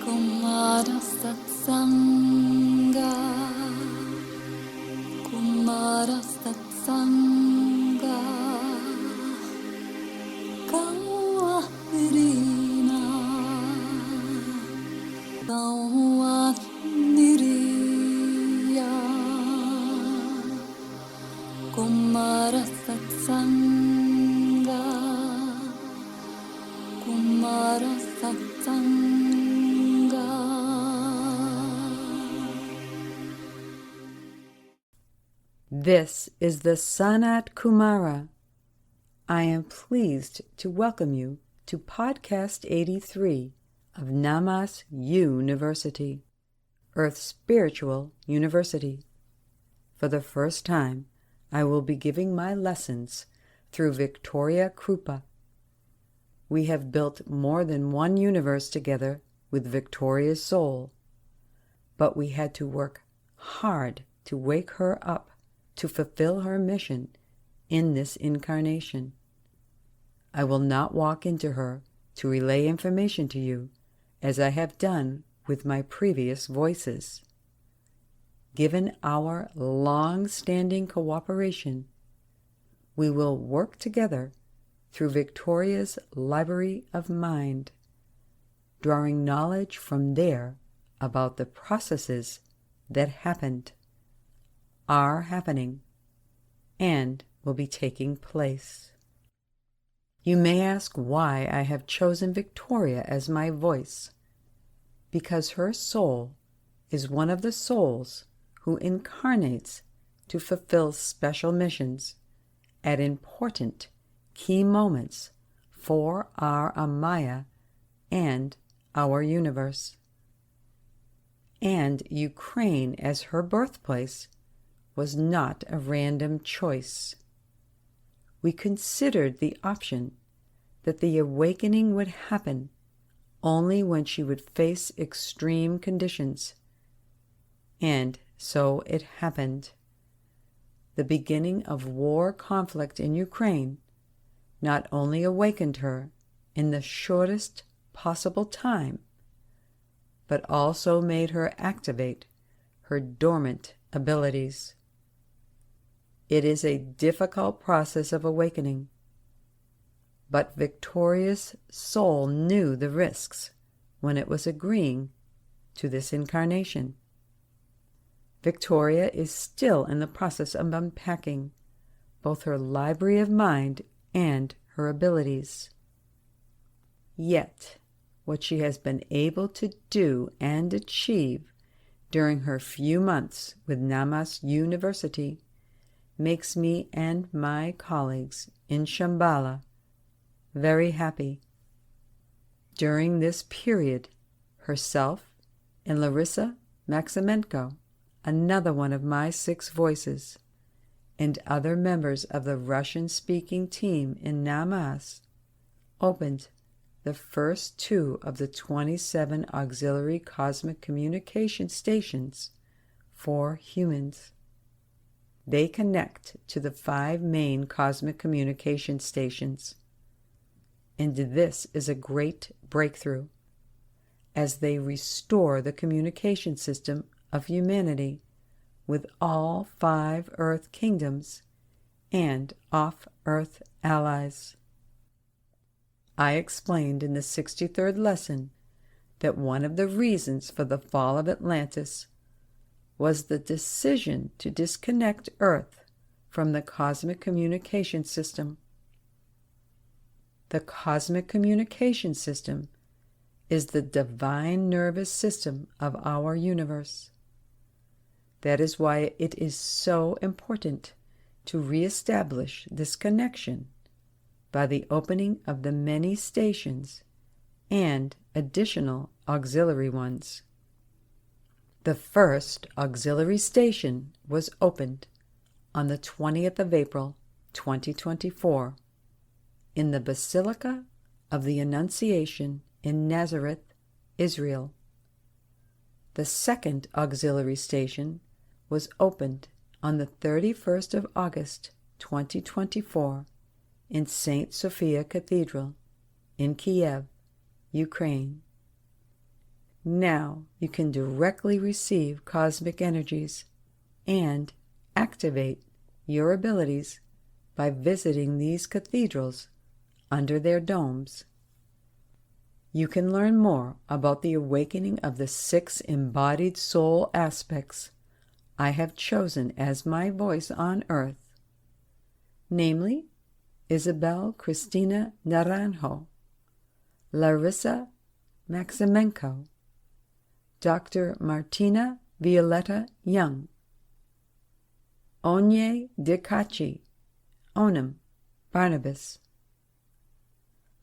Kumara Satsanga, Kumara Satsanga, Kawahrina, Kawahniriya, Kumara Satsanga, Kumara Satsanga. This is the Sanat Kumara. I am pleased to welcome you to Podcast 83 of Namas University, Earth Spiritual University. For the first time, I will be giving my lessons through Victoria Krupa. We have built more than one universe together with Victoria's soul, but we had to work hard to wake her up to fulfill her mission in this incarnation. I will not walk into her to relay information to you as I have done with my previous voices. Given our long-standing cooperation, we will work together through Victoria's Library of Mind, drawing knowledge from there about the processes that happened, are happening, and will be taking place. You may ask why I have chosen Victoria as my voice, because her soul is one of the souls who incarnates to fulfill special missions at important key moments for our Amaya and our universe. And Ukraine as her birthplace was not a random choice. We considered the option that the awakening would happen only when she would face extreme conditions. And so it happened. The beginning of war conflict in Ukraine not only awakened her in the shortest possible time, but also made her activate her dormant abilities. It is a difficult process of awakening, but Victoria's soul knew the risks when it was agreeing to this incarnation. Victoria is still in the process of unpacking both her library of mind and her abilities. Yet, what she has been able to do and achieve during her few months with Namas University makes me and my colleagues in Shambhala very happy. During this period, herself and Larissa Maximenko, another one of my 6 voices, and other members of the Russian-speaking team in Namas opened the first 2 of the 27 auxiliary cosmic communication stations for humans. They connect to the 5 main cosmic communication stations. And this is a great breakthrough, as they restore the communication system of humanity with all 5 Earth kingdoms and off-Earth allies. I explained in the 63rd lesson that one of the reasons for the fall of Atlantis was the decision to disconnect Earth from the cosmic communication system. The cosmic communication system is the divine nervous system of our universe. That is why it is so important to reestablish this connection by the opening of the many stations and additional auxiliary ones. The first auxiliary station was opened on the 20th of April, 2024, in the Basilica of the Annunciation in Nazareth, Israel. The second auxiliary station was opened on the 31st of August, 2024, in St. Sophia Cathedral in Kiev, Ukraine. Now you can directly receive cosmic energies and activate your abilities by visiting these cathedrals under their domes. You can learn more about the awakening of the 6 embodied soul aspects I have chosen as my voice on earth, namely Isabel Cristina Naranjo, Larissa Maximenko, Dr. Martina Violetta Young, Onye Dikachi, Onam Barnabas,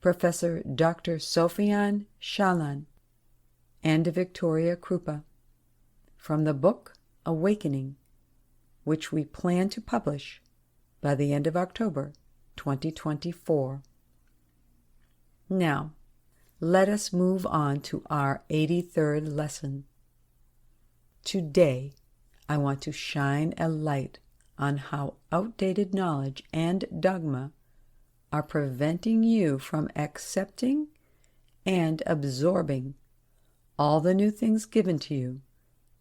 Professor Dr. Sofian Shalan, and Victoria Krupa, from the book Awakening, which we plan to publish by the end of October 2024. Now, let us move on to our 83rd lesson. Today, I want to shine a light on how outdated knowledge and dogma are preventing you from accepting and absorbing all the new things given to you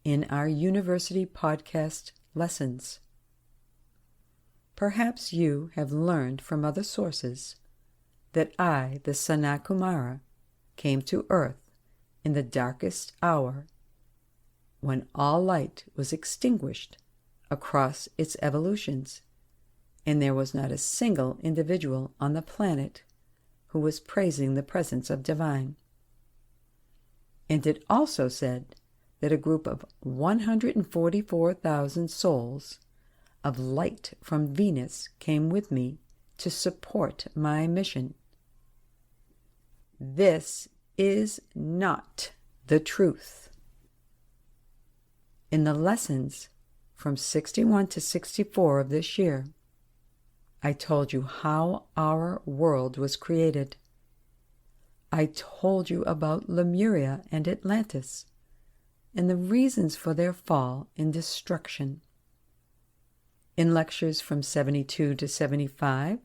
in our university podcast lessons. Perhaps you have learned from other sources that I, the Sanat Kumara, came to earth in the darkest hour, when all light was extinguished across its evolutions, and there was not a single individual on the planet who was praising the presence of divine. And it also said that a group of 144,000 souls of light from Venus came with me to support my mission. This is not the truth. In the lessons from 61 to 64 of this year, I told you how our world was created. I told you about Lemuria and Atlantis, and the reasons for their fall and destruction. In lectures from 72 to 75,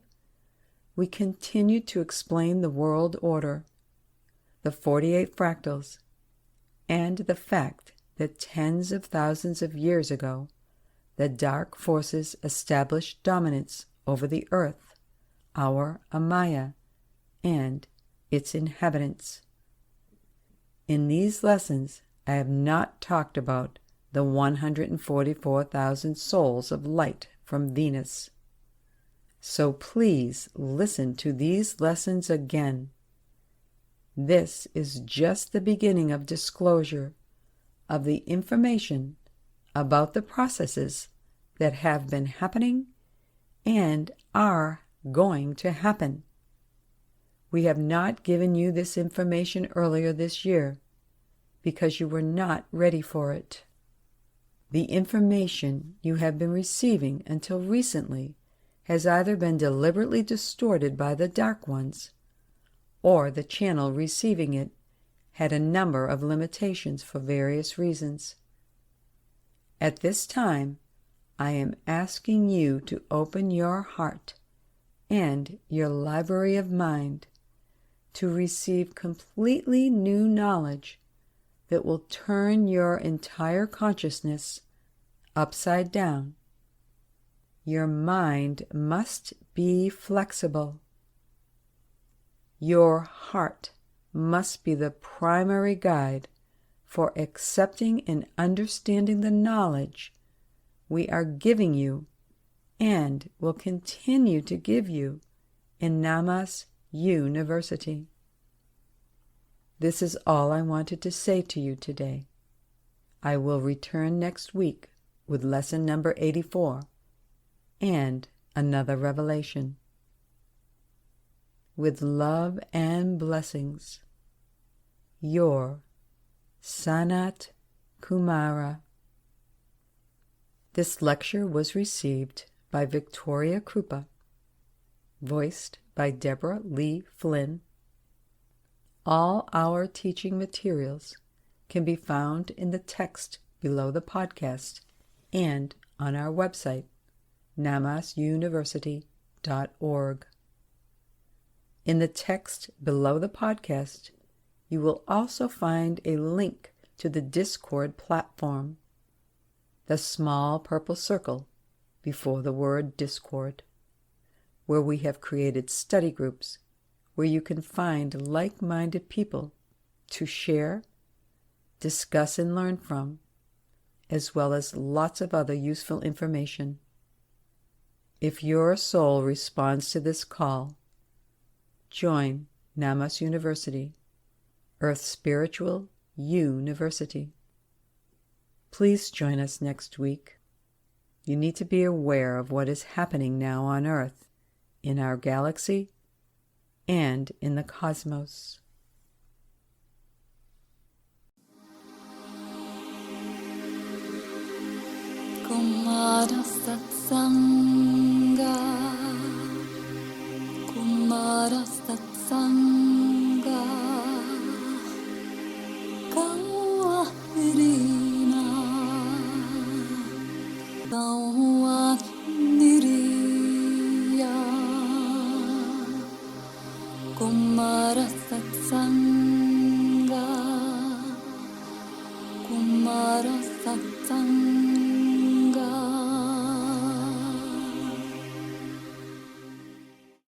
we continued to explain the world order, the 48 fractals, and the fact that tens of thousands of years ago, the dark forces established dominance over the earth, our Amaya, and its inhabitants. In these lessons, I have not talked about the 144,000 souls of light from Venus. So please listen to these lessons again. This is just the beginning of disclosure of the information about the processes that have been happening and are going to happen. We have not given you this information earlier this year because you were not ready for it. The information you have been receiving until recently has either been deliberately distorted by the Dark Ones, or the channel receiving it had a number of limitations for various reasons. At this time, I am asking you to open your heart and your library of mind to receive completely new knowledge that will turn your entire consciousness upside down. Your mind must be flexible. Your heart must be the primary guide for accepting and understanding the knowledge we are giving you and will continue to give you in Namas University. This is all I wanted to say to you today. I will return next week with lesson number 84 and another revelation. With love and blessings, your Sanat Kumara. This lecture was received by Victoria Krupa, voiced by Deborah Lee Flynn. All our teaching materials can be found in the text below the podcast and on our website, namasuniversity.org. In the text below the podcast, you will also find a link to the Discord platform, the small purple circle before the word Discord, where we have created study groups where you can find like-minded people to share, discuss, and learn from, as well as lots of other useful information. If your soul responds to this call, join Namas University, Earth Spiritual University. Please join us next week. You need to be aware of what is happening now on Earth, in our galaxy, and in the cosmos. Kumara Satsanga, Kumara Satsanga, Kawa Irina, Kawa Niriya, Kumara Satsanga, Kumara Satsanga.